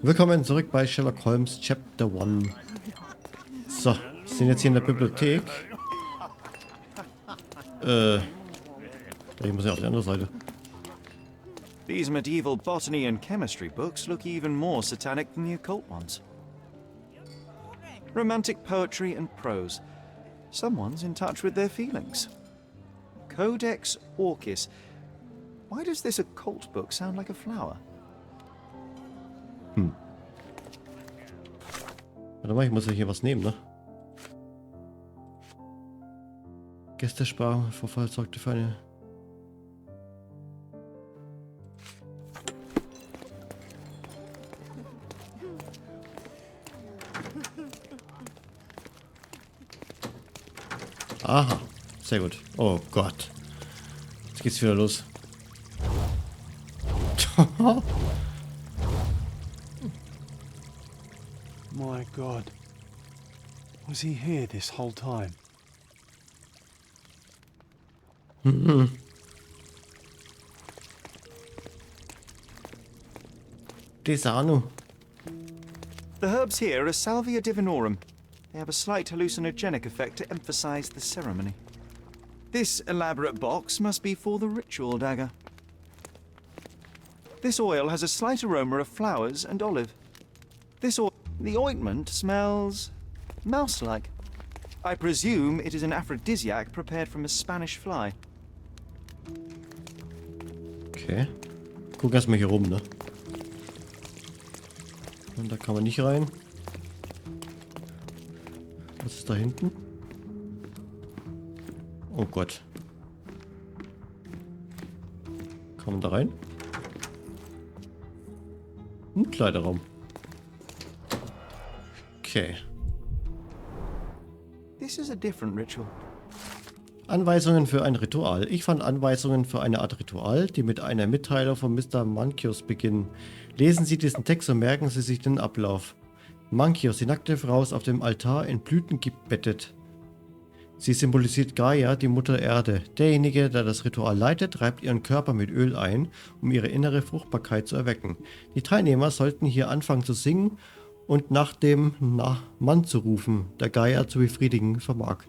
Willkommen zurück bei Sherlock Holmes Chapter 1. So, wir sind jetzt hier in der Bibliothek. Ich muss ja auf die andere Seite. These medieval botany and chemistry books look even more satanic than the occult ones. Romantic poetry and prose. Someone's in touch with their feelings. Codex Orchis. Why does this occult book sound like a flower? Warte mal, ich muss ja hier was nehmen, ne? Gästesprache, Vorfall sorgte für eine... Aha, sehr gut. Oh Gott. Jetzt geht's wieder los. My God. Was he here this whole time? Desano. The herbs here are Salvia divinorum. They have a slight hallucinogenic effect to emphasize the ceremony. This elaborate box must be for the ritual dagger. This oil has a slight aroma of flowers and olive. The ointment smells mouse-like. I presume it is an aphrodisiac prepared from a Spanish fly. Okay. Guck erstmal hier rum, ne? Und da kann man nicht rein. Was ist da hinten? Oh Gott. Kann man da rein? Ein Kleiderraum. Okay. This is a different ritual. Anweisungen für ein Ritual. Ich fand Anweisungen für eine Art Ritual, die mit einer Mitteilung von Mr. Mankius beginnen. Lesen Sie diesen Text und merken Sie sich den Ablauf. Mankius, die nackte Frau, ist auf dem Altar in Blüten gebettet. Sie symbolisiert Gaia, die Mutter Erde. Derjenige, der das Ritual leitet, reibt ihren Körper mit Öl ein, um ihre innere Fruchtbarkeit zu erwecken. Die Teilnehmer sollten hier anfangen zu singen und nach dem Mann zu rufen, der Gaia zu befriedigen vermag.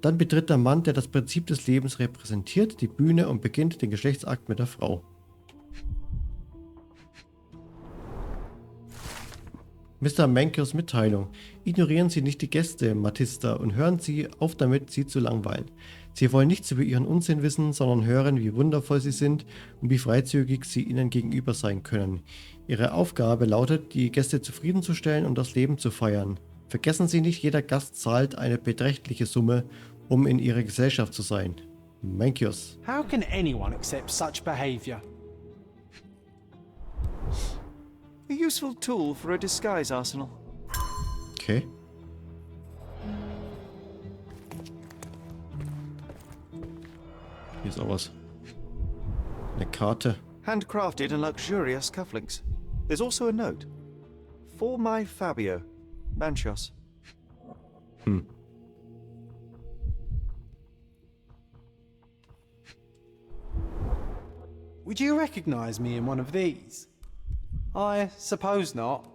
Dann betritt der Mann, der das Prinzip des Lebens repräsentiert, die Bühne und beginnt den Geschlechtsakt mit der Frau. Mr. Mankios Mitteilung. Ignorieren Sie nicht die Gäste, Matista, und hören Sie auf damit, sie zu langweilen. Sie wollen nichts über ihren Unsinn wissen, sondern hören, wie wundervoll sie sind und wie freizügig sie ihnen gegenüber sein können. Ihre Aufgabe lautet, die Gäste zufriedenzustellen und das Leben zu feiern. Vergessen Sie nicht, jeder Gast zahlt eine beträchtliche Summe, um in ihrer Gesellschaft zu sein. Mankios. How can anyone accept such behavior? A useful tool for a disguise arsenal. Okay. Hier ist auch was. Eine Karte. Handcrafted and luxurious cufflinks. There's also a note. For my Fabio, Manchos. Would you recognize me in one of these? I suppose not.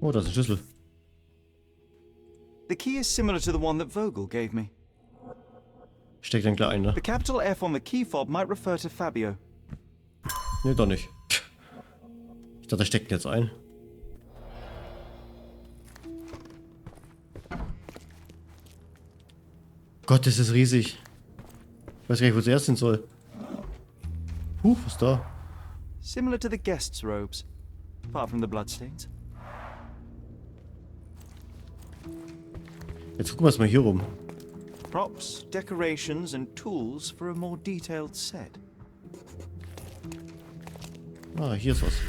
Oh, das ist ein Schlüssel. The key is similar to the one that Vogel gave me. Steckt dann gleich ein, ne? The capital F on the key fob might refer to Fabio. Ne, doch nicht. Ich dachte, da steckt jetzt ein. Gott, das ist riesig. Ich weiß gar nicht, wo es erst hin soll. Was ist da? Similar to the guests' robes, apart from the bloodstains. Jetzt gucken wir uns mal hier rum. Props, decorations and tools for a more detailed set. Ah, hier ist was.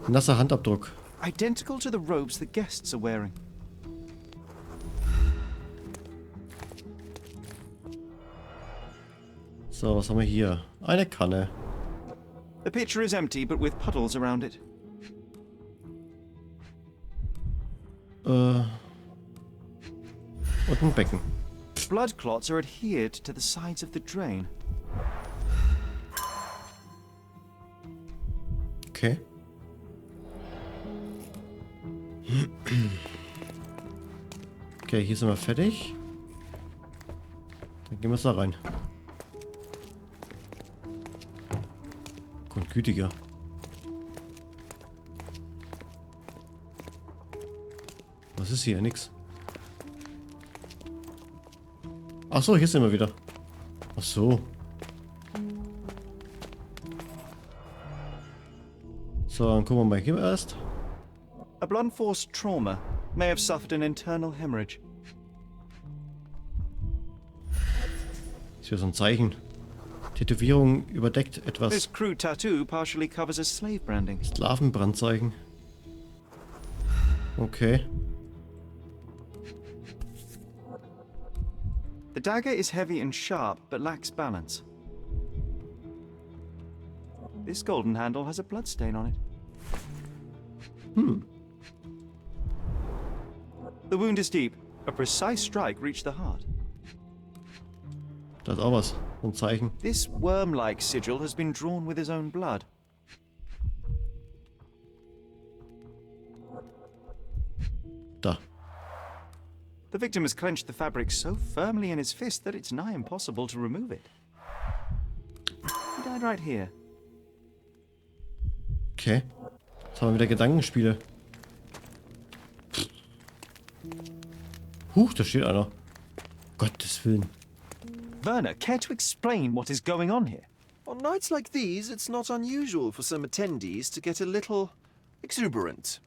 Nasser Handabdruck. Identical to the robes the guests are wearing. So, was haben wir hier? Eine Kanne. The pitcher is empty, but with puddles around it. Und ein Becken. Blood clots are adhered to the sides of the drain. Okay. Okay, hier sind wir fertig. Dann gehen wir da rein. Grundgütiger. Was ist hier? Nix. Ach so, hier sind wir wieder. Ach so. So, dann gucken wir mal hier erst. A blunt force trauma may have suffered an internal hemorrhage. Ist hier so ein Zeichen. Tätowierung überdeckt This etwas. crude tattoo partially covers as slave branding. Sklavenbrandzeichen. Okay. The dagger is heavy and sharp, but lacks balance. This golden handle has a bloodstain on it. The wound is deep. A precise strike reached the heart. Da ist auch was. So ein Zeichen. This worm-like sigil has been drawn with his own blood. Da. The victim has clenched the fabric so firmly in his fist that it's nigh impossible to remove it. He died right here. Okay. Jetzt haben wir wieder Gedankenspiele. Huch, da steht einer. Gottes Willen. Werner, care to explain what is going on here? On nights like these, it's not unusual for some attendees to get a little exuberant.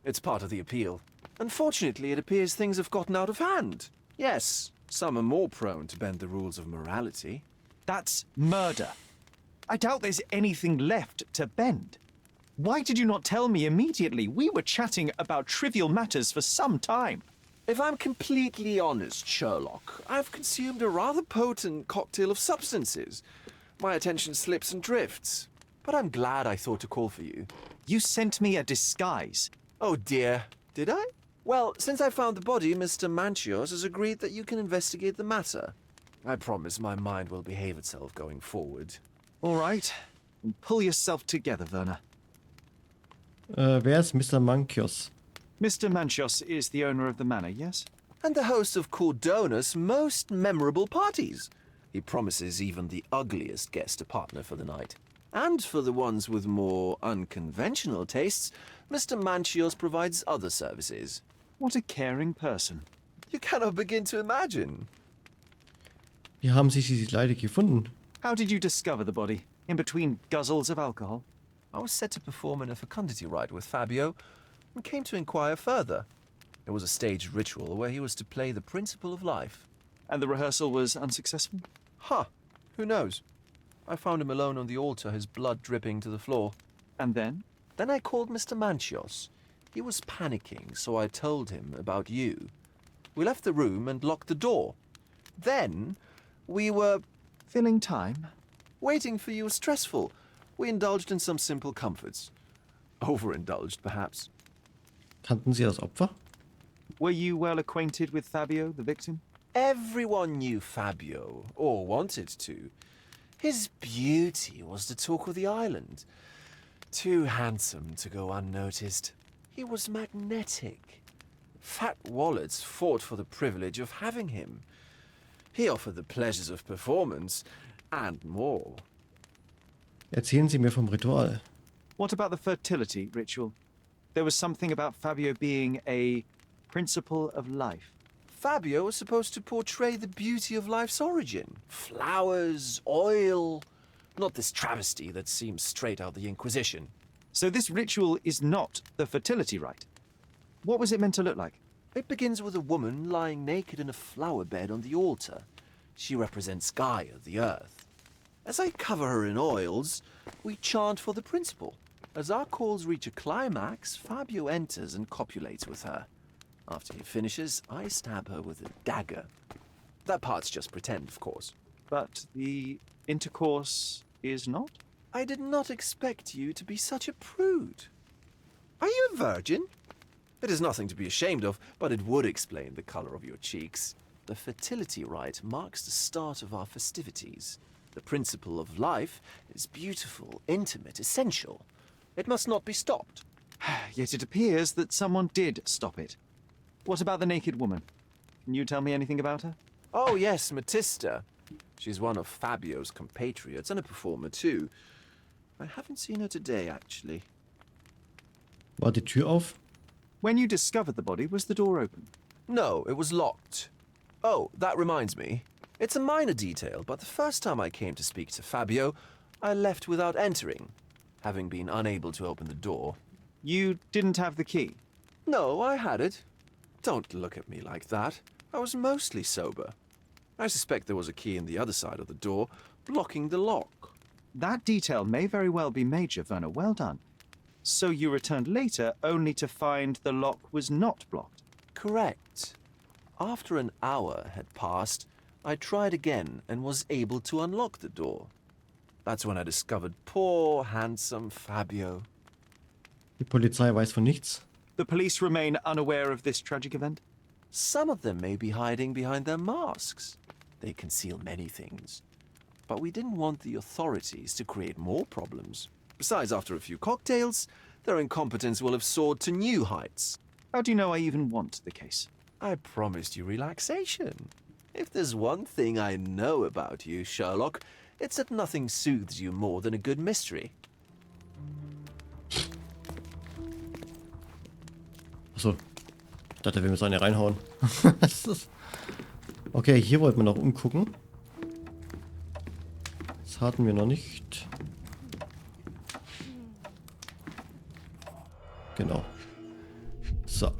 It's part of the appeal. Unfortunately, it appears things have gotten out of hand. Yes, some are more prone to bend the rules of morality. That's murder. I doubt there's anything left to bend. Why did you not tell me immediately? We were chatting about trivial matters for some time. If I'm completely honest, Sherlock, I've consumed a rather potent cocktail of substances. My attention slips and drifts. But I'm glad I thought to call for you. You sent me a disguise. Oh dear, did I? Well, since I found the body, Mr. Manchios has agreed that you can investigate the matter. I promise my mind will behave itself going forward. All right. Pull yourself together, Werner. Wer ist Mr. Mankios? Mr. Manchios is the owner of the manor, yes? And the host of Cordona's most memorable parties. He promises even the ugliest guest a partner for the night. And for the ones with more unconventional tastes, Mr. Manchios provides other services. What a caring person. You cannot begin to imagine. Wie haben sich die Leute gefunden? How did you discover the body? In between guzzles of alcohol? I was set to perform in a fecundity rite with Fabio and came to inquire further. It was a staged ritual where he was to play the principle of life. And the rehearsal was unsuccessful? Huh, who knows? I found him alone on the altar, his blood dripping to the floor. And then? Then I called Mr. Manchios. He was panicking, so I told him about you. We left the room and locked the door. Then we were Filling time? waiting for you was stressful. We indulged in some simple comforts. Overindulged, perhaps. Kannten Sie das Opfer? Were you well acquainted with Fabio, the victim? Everyone knew Fabio, or wanted to. His beauty was the talk of the island. Too handsome to go unnoticed. He was magnetic. Fat wallets fought for the privilege of having him. He offered the pleasures of performance, and more. Erzählen Sie mir vom Ritual. What about the fertility ritual? There was something about Fabio being a principle of life. Fabio was supposed to portray the beauty of life's origin. Flowers, oil. Not this travesty that seems straight out the Inquisition. So this ritual is not the fertility rite. What was it meant to look like? It begins with a woman lying naked in a flower bed on the altar. She represents Gaia, the earth. As I cover her in oils, we chant for the principle. As our calls reach a climax, Fabio enters and copulates with her. After he finishes, I stab her with a dagger. That part's just pretend, of course. But the intercourse is not? I did not expect you to be such a prude. Are you a virgin? It is nothing to be ashamed of, but it would explain the color of your cheeks. The fertility rite marks the start of our festivities. The principle of life is beautiful, intimate, essential. It must not be stopped. Yet it appears that someone did stop it. What about the naked woman? Can you tell me anything about her? Oh yes, Matista. She's one of Fabio's compatriots and a performer too. I haven't seen her today, actually. War die Tür auf? When you discovered the body, was the door open? No, it was locked. Oh, that reminds me. It's a minor detail, but the first time I came to speak to Fabio, I left without entering, having been unable to open the door. You didn't have the key? No, I had it. Don't look at me like that. I was mostly sober. I suspect there was a key in the other side of the door, blocking the lock. That detail may very well be major, Werner. Well done. So you returned later only to find the lock was not blocked? Correct. After an hour had passed, I tried again and was able to unlock the door. That's when I discovered poor, handsome Fabio. Die Polizei weiß von nichts. The police remain unaware of this tragic event? Some of them may be hiding behind their masks. They conceal many things. But we didn't want the authorities to create more problems. Besides, after a few cocktails, their incompetence will have soared to new heights. How do you know I even want the case? I promised you relaxation. If there's one thing I know about you, Sherlock, it's that nothing soothes you more than a good mystery. Achso. Ich dachte, wir müssen eine reinhauen. Okay, hier wollten wir noch umgucken. Das hatten wir noch nicht. Genau. So.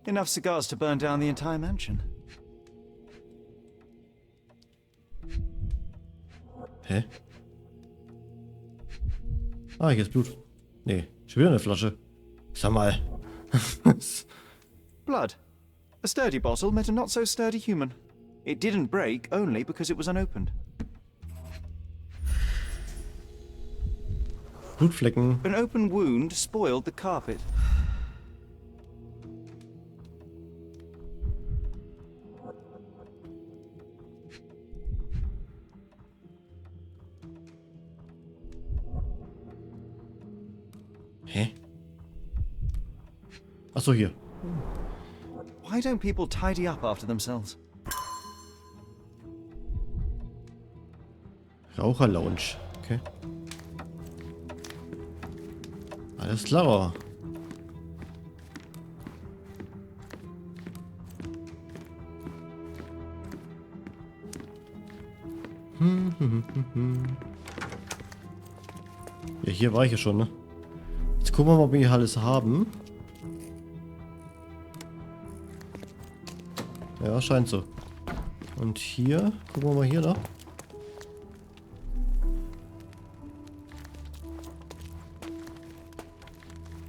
Enough cigars to burn down the entire mansion. Hä? Ah, hier ist Blut. Nee, schon wieder eine Flasche. Sag mal. Blood. A sturdy bottle met a not-so-sturdy human. It didn't break only because it was unopened. Blutflecken. An open wound spoiled the carpet. Hä? Achso, hier. Why don't people tidy up after themselves? Raucherlounge. Okay. Alles klar. Ja, hier war ich ja schon, ne? Jetzt gucken wir mal, ob wir hier alles haben. Ja, scheint so. Und hier, gucken wir mal hier noch.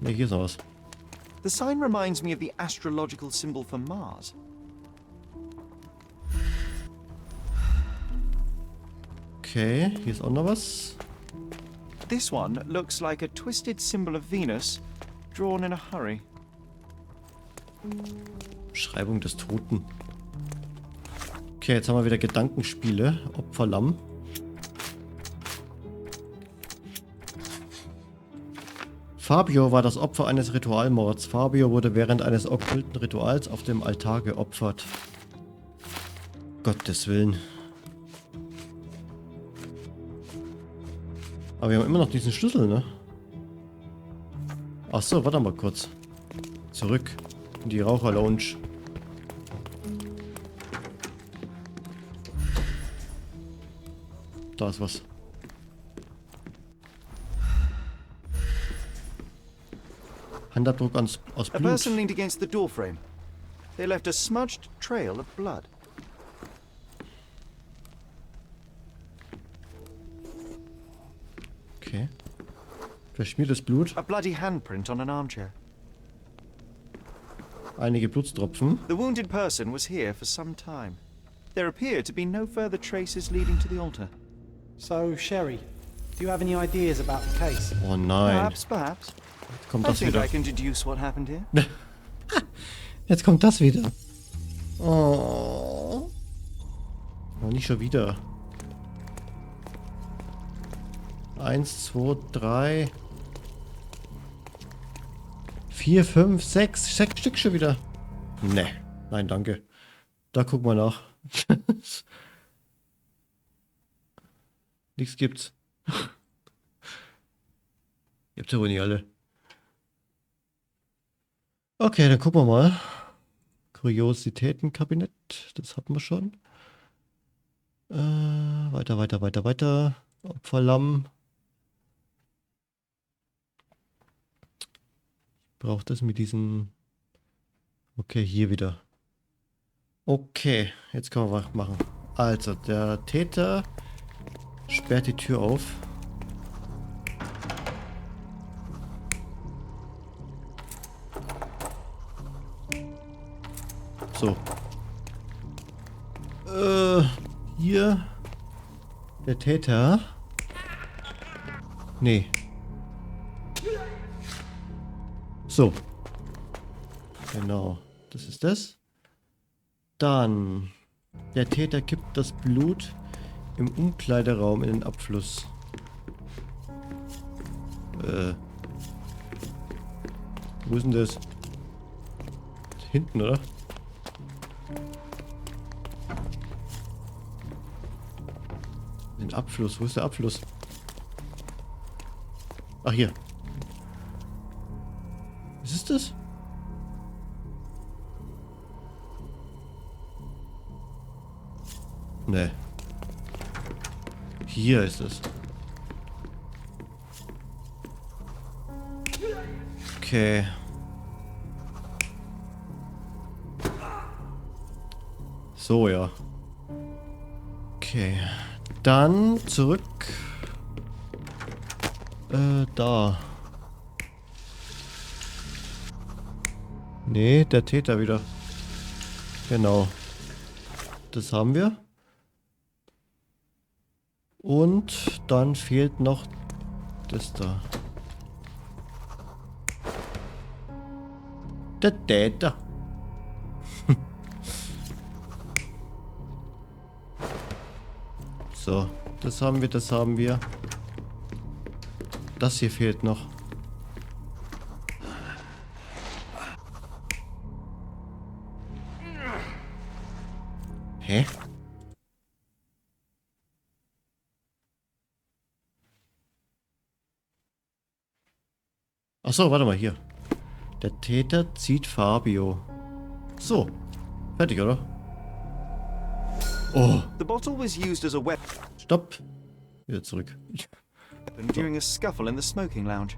Ne, hier ist noch was. The sign reminds me of the astrological symbol for Mars. Okay, hier ist auch noch was. This one looks like a twisted symbol of Venus, drawn in a hurry. Beschreibung des Toten. Okay, jetzt haben wir wieder Gedankenspiele. Opferlamm. Fabio war das Opfer eines Ritualmords. Fabio wurde während eines okkulten Rituals auf dem Altar geopfert. Gottes Willen. Aber wir haben immer noch diesen Schlüssel, ne? Ach so, warte mal kurz. Zurück in die Raucherlounge. Da ist was. Handabdruck aus A Blut. person leaned against the doorframe. They left a smudged trail of blood. Okay. Verschmiertes Blut. A bloody handprint on an armchair. Einige Blutstropfen. The wounded person was here for some time. There appear to be no further traces leading to the altar. So, Sherry, do you have any ideas about the case? Oh nein. Perhaps. Jetzt kommt I das think wieder. I can deduce what happened here. Jetzt kommt das wieder. Oh. Oh, nicht schon wieder. 1, 2, 3, 4, 5, 6. 6 Stück schon wieder. Ne. Nein, danke. Da gucken wir nach. Nichts gibt's. Ihr habt ja wohl nicht alle. Okay, dann gucken wir mal. Kuriositätenkabinett. Das hatten wir schon. Weiter. Opferlamm. Braucht das mit diesen... Okay, hier wieder. Okay, jetzt können wir was machen. Also, der Täter sperrt die Tür auf. So. Hier. Der Täter. Nee. So. Genau. Das ist das. Dann. Der Täter kippt das Blut im Umkleideraum in den Abfluss. Wo ist denn das? Hinten, oder? Den Abfluss. Wo ist der Abfluss? Ach, hier. Was ist das? Ne. Hier ist es. Okay. So, ja. Okay. Dann zurück. Da. Nee, der Täter wieder. Genau. Das haben wir. Und dann fehlt noch das da. Der Täter. So, das haben wir, das haben wir. Das hier fehlt noch. Hä? Achso, warte mal, hier. Der Täter zieht Fabio. So. Fertig, oder? Oh. The bottle was used as a weapon Stopp. Wieder zurück. during a scuffle in the smoking lounge.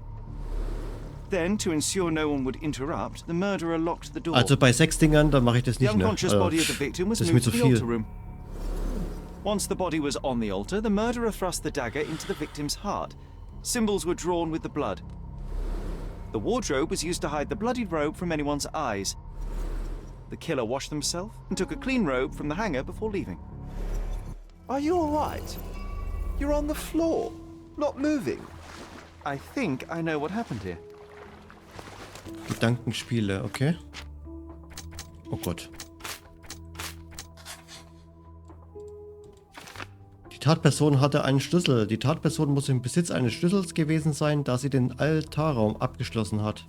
Then, to ensure no one would interrupt, the murderer locked the door. Also bei 6 Dingern, dann mache ich das The nicht mehr. unconscious body of the victim was das ist moved mir to zu the altar viel. room. Once the body was on the altar, the murderer thrust the dagger into the victim's heart. Symbols were drawn with the blood. The wardrobe was used to hide the bloodied robe from anyone's eyes. The killer washed himself and took a clean robe from the hanger before leaving. Are you alright? You're on the floor, not moving. I think I know what happened here. Gedankenspiele, okay. Oh Gott. Die Tatperson hatte einen Schlüssel. Die Tatperson muss im Besitz eines Schlüssels gewesen sein, da sie den Altarraum abgeschlossen hat.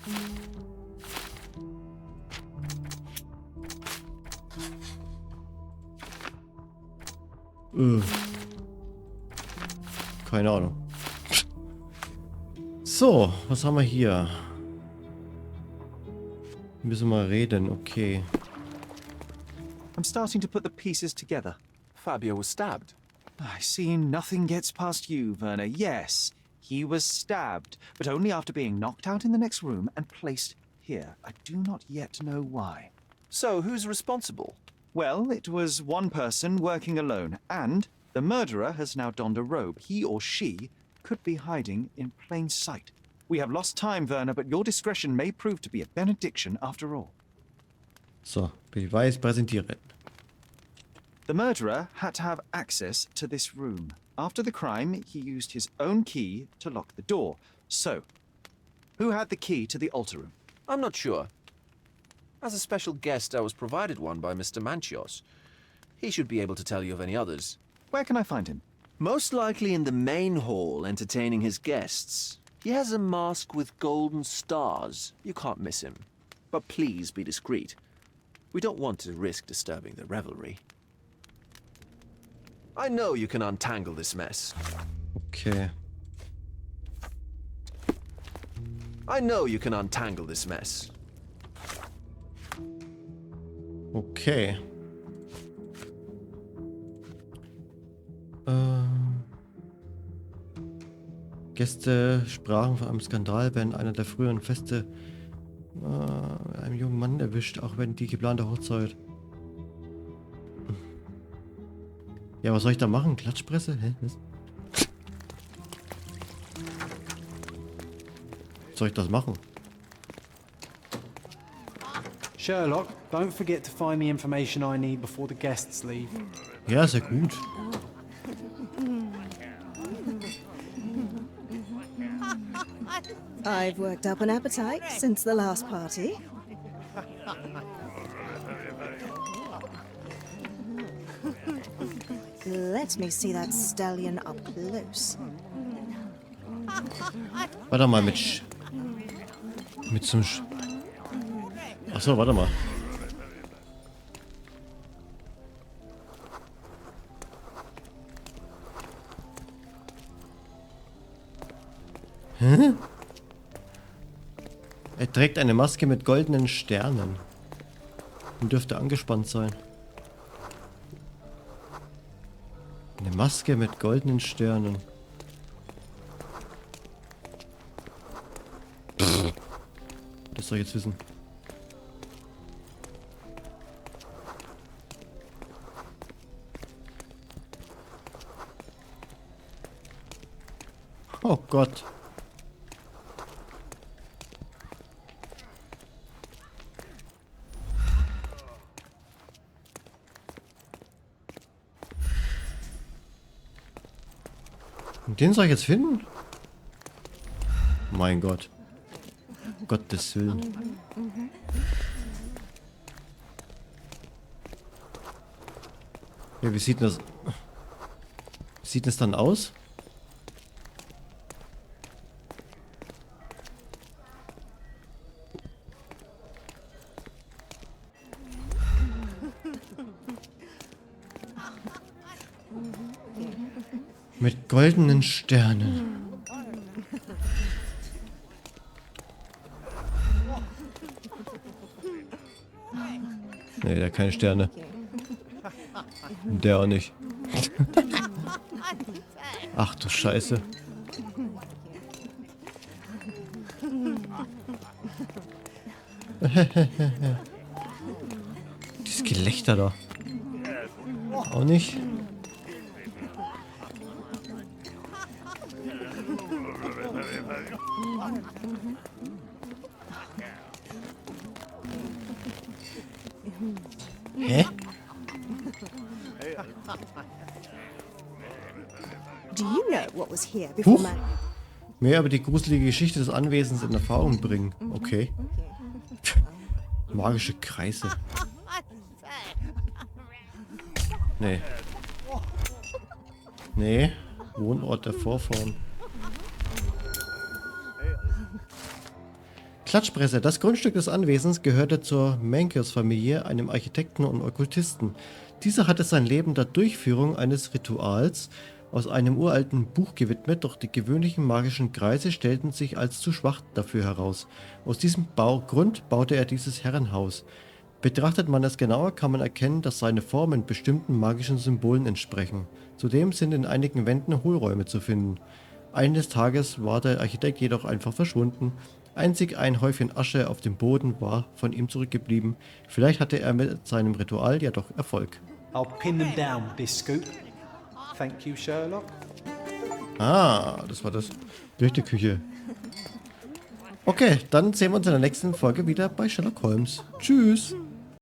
Keine Ahnung. So, was haben wir hier? Müssen wir reden, okay. I'm starting to put the pieces together. Fabio was stabbed. I see nothing gets past you, Werner. Yes, he was stabbed, but only after being knocked out in the next room and placed here. I do not yet know why. So, who's responsible? Well, it was one person working alone, and the murderer has now donned a robe. He or she could be hiding in plain sight. We have lost time, Werner, but your discretion may prove to be a benediction after all. So, Beweis präsentieren. The murderer had to have access to this room. After the crime, he used his own key to lock the door. So, who had the key to the altar room? I'm not sure. As a special guest, I was provided one by Mr. Manchios. He should be able to tell you of any others. Where can I find him? Most likely in the main hall, entertaining his guests. He has a mask with golden stars. You can't miss him. But please be discreet. We don't want to risk disturbing the revelry. I know you can untangle this mess. Okay. I know you can untangle this mess. Okay. Gäste sprachen von einem Skandal, wenn einer der früheren Feste einem jungen Mann erwischt, auch wenn die geplante Hochzeit. Ja, was soll ich da machen? Klatschpresse? Hä? Was? Soll ich das machen? Sherlock, don't forget to find the information I need before the guests leave. Ja, sehr gut. I've worked up an appetite since the last party. Let me see that stallion up close. Warte mal, mit zum Achso, warte mal. Hä? Er trägt eine Maske mit goldenen Sternen. Und dürfte angespannt sein. Eine Maske mit goldenen Sternen. Pff. Das soll ich jetzt wissen. Oh Gott. Und den soll ich jetzt finden? Mein Gott. Gottes Willen. Ja, wie sieht denn das? Wie sieht das dann aus? Mit goldenen Sternen. Nee, der hat keine Sterne. Der auch nicht. Ach du Scheiße. Dieses Gelächter da. Auch nicht. Hä? Do you know what was here before Huch. man... Mehr über die gruselige Geschichte des Anwesens in Erfahrung bringen. Okay. Magische Kreise. Nee. Nee. Wohnort der Vorfahren. Klatschpresse. Das Grundstück des Anwesens gehörte zur Mankios-Familie, einem Architekten und Okkultisten. Dieser hatte sein Leben der Durchführung eines Rituals aus einem uralten Buch gewidmet, doch die gewöhnlichen magischen Kreise stellten sich als zu schwach dafür heraus. Aus diesem Grund baute er dieses Herrenhaus. Betrachtet man es genauer, kann man erkennen, dass seine Formen bestimmten magischen Symbolen entsprechen. Zudem sind in einigen Wänden Hohlräume zu finden. Eines Tages war der Architekt jedoch einfach verschwunden. Einzig ein Häufchen Asche auf dem Boden war von ihm zurückgeblieben. Vielleicht hatte er mit seinem Ritual ja doch Erfolg. I'll pin them down with this scoop. Thank you, Sherlock. Ah, das war das. Durch die Küche. Okay, dann sehen wir uns in der nächsten Folge wieder bei Sherlock Holmes. Tschüss.